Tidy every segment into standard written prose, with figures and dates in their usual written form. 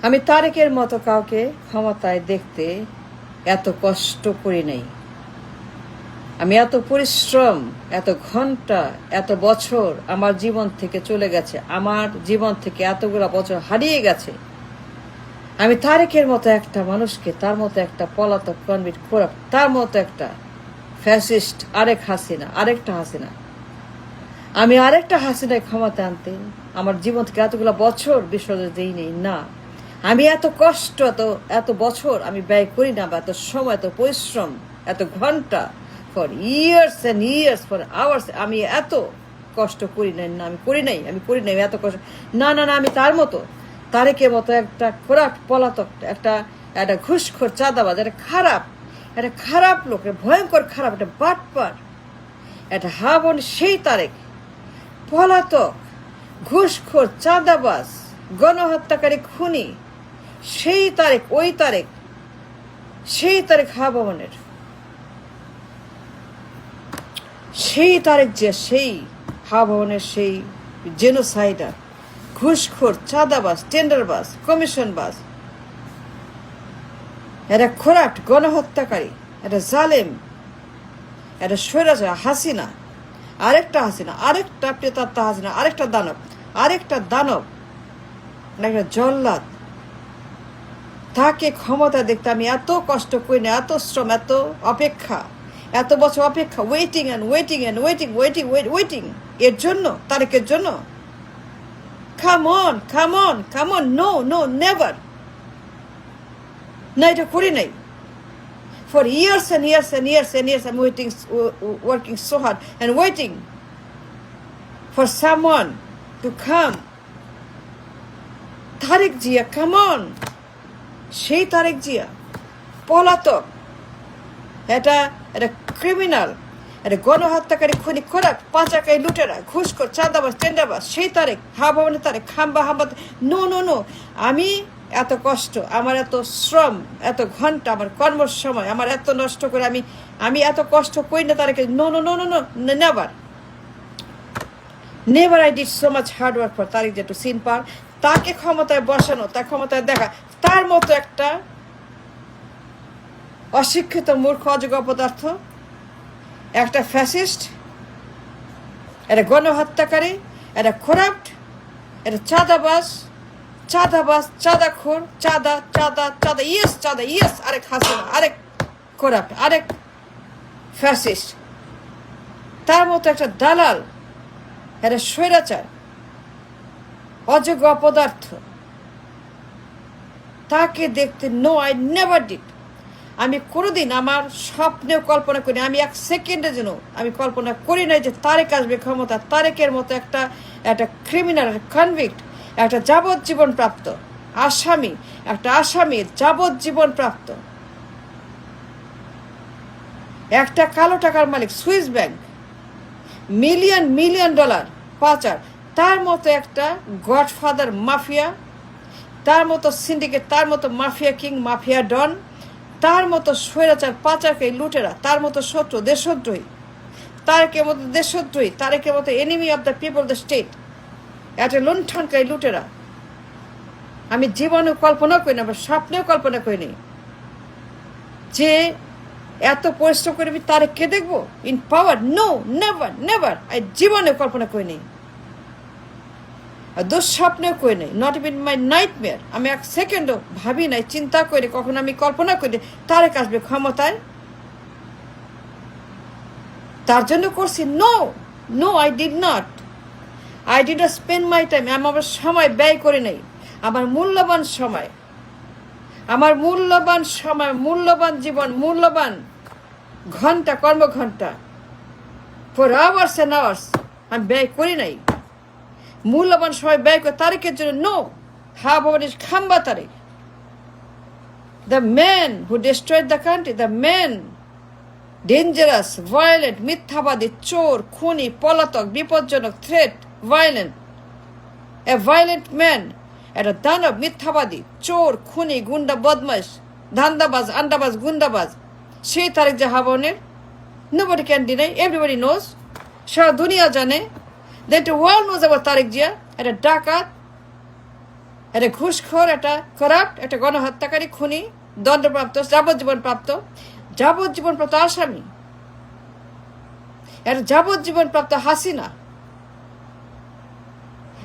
আমি তারেকের মতো কাউকে ক্ষমতায় দেখতে এত কষ্ট করি নাই। আমি এত পরিশ্রম, এত ঘন্টা, এত বছর আমার জীবন থেকে চলে গেছে, আমার জীবন থেকে এতগুলা বছর হারিয়ে গেছে। আমি তারেকের মতো একটা মানুষকে, তার মতো একটা পলাতক কনভিক্ট খোরাক, তার মতো একটা ফ্যাসিস্ট, আরেকটা হাসিনা, আমি আরেকটা হাসিনায় ক্ষমতা আনতে আমার জীবন থেকে এতগুলা বছর বিসর্জন দিই নেই না। আমি এত কষ্ট, এত বছর আমি ব্যয় করি না, বা এত সময়, এত পরিশ্রম, এত ঘন্টা, for years and years, for hours আমি এত কষ্ট করি নাই না, আমি করি নাই এত কষ্ট না না না। আমি তার মতো, তারেকের মতো একটা খোরাক পলাতক, একটা ঘুষখোর চাঁদাবাজ, একটা খারাপ লোক, ভয়ঙ্কর খারাপ, একটা বাটপার, একটা হাবন, সেই তারেক পলাতক, ঘুষখোর, চাঁদাবাজ, গণহত্যাকারী, খুনি, সেই তারেক, সেই তারেক হাবনের, সেই তারেক যে সেই হাবনের সেই জেনোসাইডার, ঘুষখোর, চাঁদাবাজ, টেন্ডারবাজ, কমিশনবাজ, একটা খোরাক, গণহত্যাকারী, একটা জালেম, একটা স্বৈরাচার হাসিনা, আরেকটা প্রেতাত্মা হাসিনা, আরেকটা দানব, একটা জল্লাদ। তাকে ক্ষমতা দেখতে আমি এত কষ্ট করি না, এত শ্রম, এত অপেক্ষা, এত বছর অপেক্ষা, ওয়েটিং এর জন্য, তারেকের জন্য। Come on, no, never. না, এটা করি নাই। For years and years I'm working so hard and waiting for someone to come. Tarek Jia, come on. সেই তারেক জিয়া পলাতক, এটা ক্রিমিনাল, এটা গণহত্যাকারী, খুনি, খোরাক, পাঁচাকাই, লুটেরা, ঘুষখোর, চাঁদাবাজ, টেন্ডারবাজ, সেই তারেক, হাবনের তারেক, হাম্বা। নো। আমি এত কষ্ট, আমার এত শ্রম, এত ঘন্টা, আমার কর্মর সময় আমার এত নষ্ট করে আমি এত কষ্ট করি না তারেকে। No, never I did so much hard work for Tarek Zia to সিন পার। তাকে ক্ষমতায় বসানো, তার ক্ষমতায় দেখা, তার মতো একটা অশিক্ষিত, মূর্খ, অযোগ্য অপদার্থ, একটা ফ্যাসিস্ট, একটা গণহত্যাকারী, একটা খোরাপ্ট, একটা চাঁদাবাজ, চাঁদাখোর, চাঁদা, ইয়েস, আরেক হাসিনা, আরেক খোরাপ্ট, আরেক ফ্যাসিস্ট, তার মতো একটা দালাল, একটা স্বৈরাচার, অযোগ্য অপদার্থ, তাকে দেখতে নো, আই নেভার ডিড। আমি কোনোদিন আমার স্বপ্নেও কল্পনা করি, আমি এক সেকেন্ডের জন্য আমি কল্পনা করি নাই যে তারেক আসবে ক্ষমতা। তারেকের মতো একটা ক্রিমিনাল, কনভিক্ট, একটা যাবজ্জীবন প্রাপ্ত আসামি, যাবজ্জীবন প্রাপ্ত, একটা কালো টাকার মালিক, সুইস ব্যাংক, মিলিয়ন ডলার পাচার, তার মতো একটা গডফাদার মাফিয়া, তার মতো সিন্ডিকেট, তার মতো মাফিয়া কিং, মাফিয়া ডন, তার মতো স্বৈরাচার, পাচারকারী, লুটেরা, তার মতো শত্রু, দেশদ্রোহী, তারেকের মতো enemy of the people, the state, একটা লুণ্ঠনকারী, লুটেরা। আমি জীবনেও কল্পনা করি না, বা স্বপ্নেও কল্পনা করিনি যে এত পরিশ্রম করে আমি তারেককে দেখবো ইন পাওয়ার। নো, নেভার, আমি জীবনেও কল্পনা করিনি, দুঃস্বপ্নেও করি নাই, নট ইভেন মাই নাইটমেয়ার। আমি এক সেকেন্ডও ভাবি নাই, চিন্তা করি, কখনো আমি কল্পনা করি তারেক আসবে ক্ষমতায়। তার জন্য করছি no, I did not spend my time. আমি আমার সময় ব্যয় করি নাই, আমার মূল্যবান সময়, মূল্যবান জীবন, মূল্যবান ঘন্টা, কর্মঘন্টা, ফর আওয়ার্স অ্যান্ড আওয়ার্স আমি ব্যয় করি নাই। মূল্যবান সময় ব্যয় করে তারেকের জন্য নো। হাবনের খাম্বা Tarek, the man who destroyed the country, the man, dangerous, violent, মিথ্যাবাদী, চোর, খুনি, পলাতক, বিপজ্জনক, থ্রেট, ভায়োলেন্ট ম্যান, একটা দানব, মিথ্যাবাদী, চোর, খুনি, গুন্ডা, বদমাশ, ধান্দাবাজ, আন্ডাবাজ, গুন্ডাবাজ, সেই তারেক যে হাবনের। Nobody can deny, everybody knows, সারা দুনিয়া জানে। The world knows about Tarique Zia, একটা ডাকাত, এটা ঘুষখোর, এটা করাপ্ট, এটা গণহত্যাকারী, খুনি, দণ্ডপ্রাপ্ত, যাবজ্জীবন প্রাপ্ত আসামি, এটা যাবজ্জীবন প্রাপ্ত হাসিনা,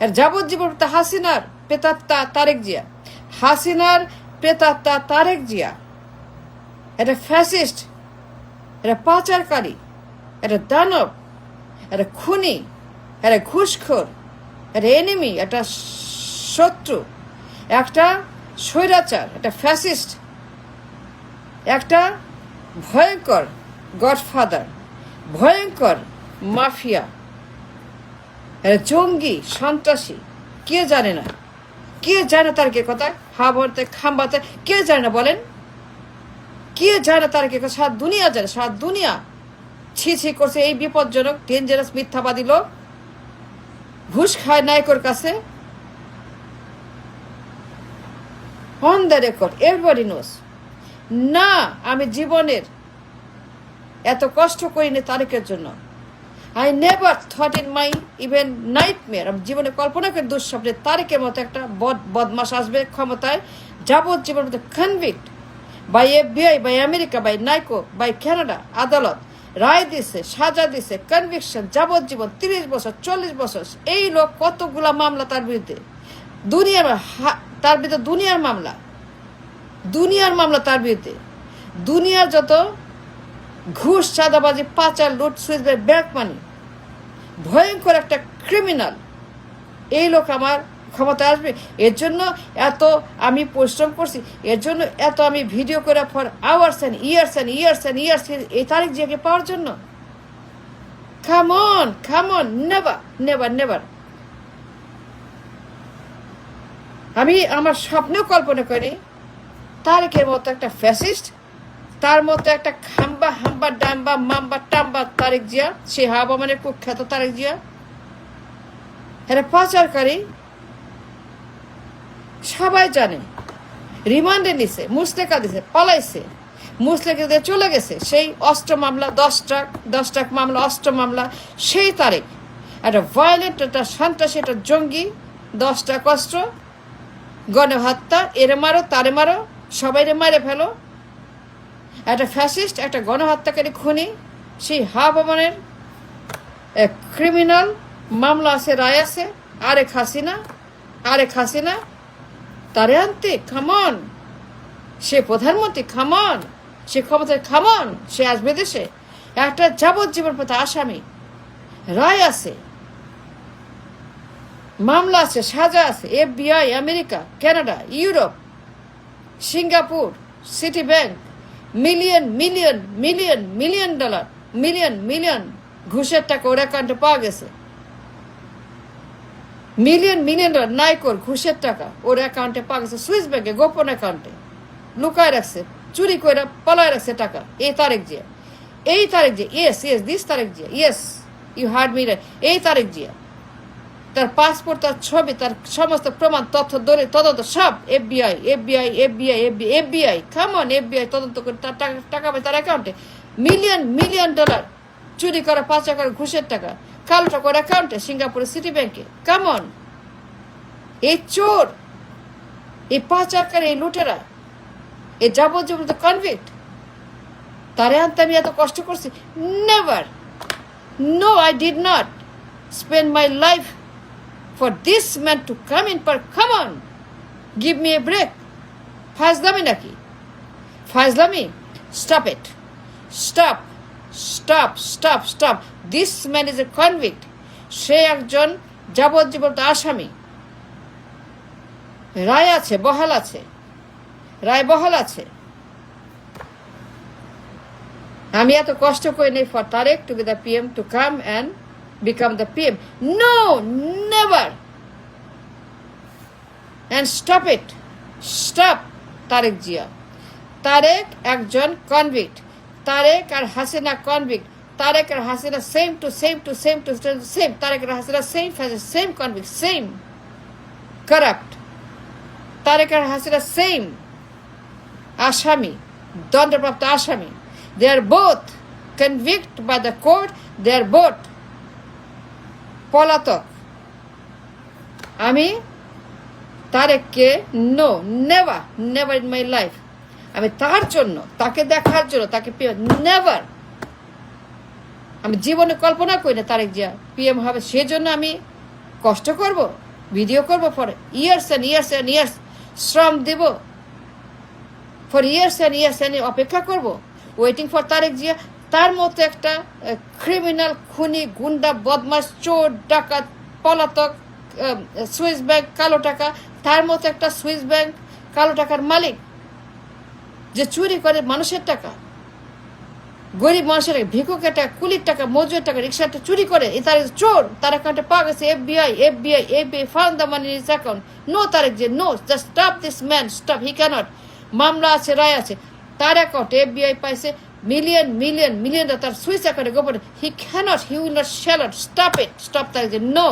এর যাবজ্জীবন প্রাপ্ত হাসিনার প্রেতাত্মা তারেক জিয়া, হাসিনার প্রেতাত্মা তারেক জিয়া, এটা ফ্যাসিস্ট, এটা পাচারকারী, এটা দানব, এটা খুনি, এটা ঘুষখোর, এটা এনিমি, এটা শত্রু, একটা স্বৈরাচার, একটা ফ্যাসিস্ট, একটা ভয়ঙ্কর গডফাদার, ভয়ঙ্কর মাফিয়া, এটা জঙ্গি, সন্ত্রাসী। কে জানে না? কে জানে তার কে কথা? হাবড়তে খাম্বাতে কে জানে না বলেন? কে জানে তার কে কথা? সারা দুনিয়া জানে, সারা দুনিয়া ছি ছি করছে এই বিপজ্জনক ডেঞ্জারাস মিথ্যাবাদী লোক। ঘুষ খায় নায়কের কাছে, on the record, everybody knows. না, আমি জীবনের এত কষ্ট করিনি তারেকের জন্য। I never thought in my even nightmare, আমি জীবনে কল্পনা করে দুঃস্বপ্নে তারেকের মতো একটা বদমাস আসবে ক্ষমতায়, যাবজ্জীবন মতো convict by FBI, by America, by Niko, by Canada আদালত রায় দিছে, সাজা দিছে, কনভিকশন, যাবজ্জীবন, 30 বছর, 40 বছর। এই লোক কতগুলা মামলা তার বিরুদ্ধে, তার বিরুদ্ধে দুনিয়ার মামলা তার বিরুদ্ধে, দুনিয়ার যত ঘুষ, চাঁদাবাজি, পাচার, লুট, সুইচ, ব্যাংক মানি, ভয়ঙ্কর একটা ক্রিমিনাল। এই লোক আমার ক্ষমতায় আসবে, এর জন্য এত আমি পরিশ্রম করছি, এর জন্য এত আমি ভিডিও করে ফর আওয়ার্স অ্যান্ড ইয়ার্স এই তারিখ জিয়াকে পাওয়ার জন্য। Come on, never. আমি আমার স্বপ্নেও কল্পনা করি তারেকের মতো একটা ফ্যাসিস্ট, তার মতো একটা হাম্বা ডাম্বা মাম্বা টাম্বা তারেক জিয়া, সে হাবামানের কুখ্যাত তারেক জিয়া, এরা পাচারকারী, সবাই জানে। রিমান্ডে নিছে, মুসলেকা দিছে, পালাইছে, মুসলেকা দিয়ে চলে গেছে। সেই অস্ত্র মামলা, 10 ট্রাক মামলা, অস্ত্র মামলা, সেই তারেক একটা ভায়োলেন্ট, একটা সন্ত্রাসী, একটা জঙ্গি, 10 ট্রাক অস্ত্র, গণহত্যা, এরে মারো তারে মারো, সবাইরে মারে ফেলো, একটা ফ্যাসিস্ট, একটা গণহত্যাকারী, খুনি, সেই হাবামানের ক্রিমিনাল। মামলা আছে, রায় আছে। আরেক হাসিনা তারে আনতে খামন, সে প্রধানমন্ত্রী, খামন, সে ক্ষমতায়, খামন, সে আসবে দেশে। একটা যাবজ্জীবন প্রতি আসামি, রায় আছে, মামলা আছে, সাজা আছে। FBI, America, Canada, Europe, Singapore, city bank, million dollar, million ঘুষের টাকা ওর অ্যাকাউন্টে পাওয়া গেছে। মিলিয়ন ডলার নাইকোর ঘুষের টাকা ওর অ্যাকাউন্টে পাওয়া গেছে, সুইস ব্যাংকে গোপন অ্যাকাউন্টে লুকায় রাখছে, চুরি করে পালায় রাখছে টাকা। এই Tarique Zia, yes this Tarique Zia, yes you heard me right. এই তারেক জিয়া, তার পাসপোর্ট, তার ছবি, তার সমস্ত প্রমাণ, তথ্য, তদন্ত সব FBI, কামন, FBI তদন্ত করে তার টাকা পায় তার অ্যাকাউন্টে। মিলিয়ন ডলার চুরি করা, পাচার করা, ঘুষের টাকা, কালো টাকা ওর অ্যাকাউন্টে, সিঙ্গাপুরের সিটি ব্যাংকে। কামন, এই চোর, এই পাচারকারী, এই লুটেরা, এই যাবজ্জীবন কনভিক্ট, তারে আনতে আমি এত কষ্ট করছি। Never, no, I did not spend my life for this man to come in, but come on, give me a break. ফাজলামি নাকি? ফাজলামি? Stop it. Stop. This man is a convict. সে একজন যাবজ্জীবন আসামি। রায় বহাল আছে। আমি এত কষ্ট করে নেই for Tarek to be the PM, to come and become the PM. No, never. And stop it. Stop, Tarek Jia. Tarek একজন কনভিক্ট, তারেক আর হাসিনা কনভিক্ট, তারেক আর Hasina same to same, Tarique আর Hasina same convict, same corrupt. Tarique আর হাসিনা সেম আসামি, দণ্ডপ্রাপ্ত আসামি। They are both convicted by the court. They are both পলাতক। আমি তারেককে no, never never in my life. আমি তার জন্য, তাকে দেখার জন্য, তাকে নেভার, আমি জীবনে কল্পনা করি না তারেক জিয়া পিএম হবে। সেজন্য আমি কষ্ট করব, ভিডিও করব for years and years and years, শ্রম দেব for years and years and অপেক্ষা করব ওয়েটিং ফর তারেক জিয়া। তার মতো একটা ক্রিমিনাল, খুনি, গুন্ডা, বদমাস, চোর, ডাকাত, পলাতক, সুইস ব্যাংক কালো টাকা, তার মতো একটা সুইস ব্যাংক কালো টাকার মালিক যে চুরি করে মানুষের টাকা, গরিব মানুষের ভিক্ষুকের টাকা, কুলির টাকা, মজুরের টাকা, রিক্সাটা চুরি করে, তার চোর, তার অ্যাকাউন্টে পাওয়া গেছে। FBI found the money in his account. No Tarek যে no, just stop this man, stop, he can't. মামলা আছে, রায় আছে, তার অ্যাকাউন্টে FBI পাইছে মিলিয়ন তার সুইস অ্যাকাউন্টে গোপনে। He can't, he will not shall not, stop it, stop Tarek যে নো।